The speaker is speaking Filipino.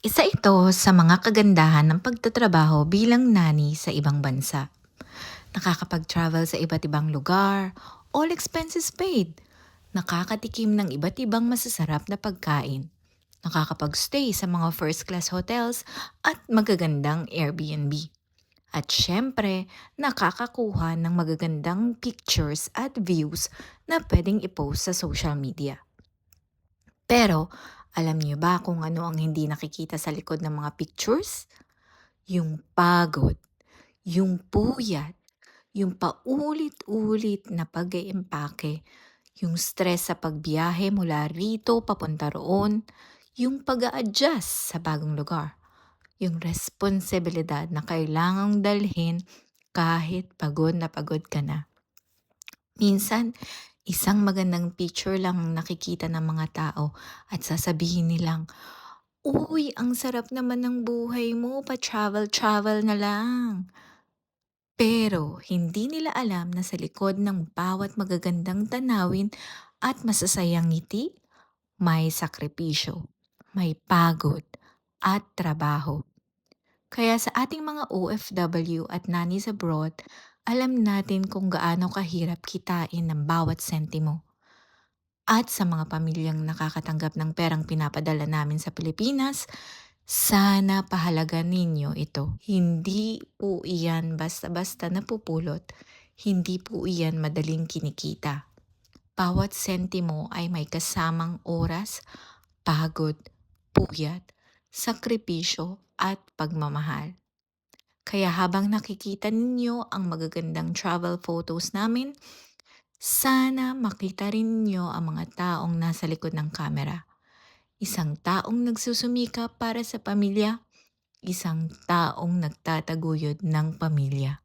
Isa ito sa mga kagandahan ng pagtatrabaho bilang nani sa ibang bansa. Nakakapag-travel sa iba't ibang lugar, all expenses paid. Nakakatikim ng iba't ibang masasarap na pagkain. Nakakapag-stay sa mga first-class hotels at magagandang Airbnb. At syempre, nakakakuha ng magagandang pictures at views na pwedeng i-post sa social media. Pero, alam niyo ba kung ano ang hindi nakikita sa likod ng mga pictures? Yung pagod, yung puyat, yung paulit-ulit na pag-iimpake, yung stress sa pagbiyahe mula rito papunta roon, yung pag adjust sa bagong lugar, yung responsibilidad na kailangang dalhin kahit pagod na pagod ka na. Minsan, isang magandang picture lang ang nakikita ng mga tao at sasabihin nilang, "Uy, ang sarap naman ng buhay mo, pa-travel-travel na lang." Pero hindi nila alam na sa likod ng bawat magagandang tanawin at masasayang ngiti, may sakripisyo, may pagod, at trabaho. Kaya sa ating mga OFW at nannies abroad, alam natin kung gaano kahirap kitain ng bawat sentimo. At sa mga pamilyang nakakatanggap ng perang pinapadala namin sa Pilipinas, sana pahalaga ninyo ito. Hindi po iyan basta-basta napupulot. Hindi po iyan madaling kinikita. Bawat sentimo ay may kasamang oras, pagod, puyat, sakripisyo at pagmamahal. Kaya habang nakikita ninyo ang magagandang travel photos namin, sana makita rin ninyo ang mga taong nasa likod ng kamera. Isang taong nagsusumikap para sa pamilya, isang taong nagtataguyod ng pamilya.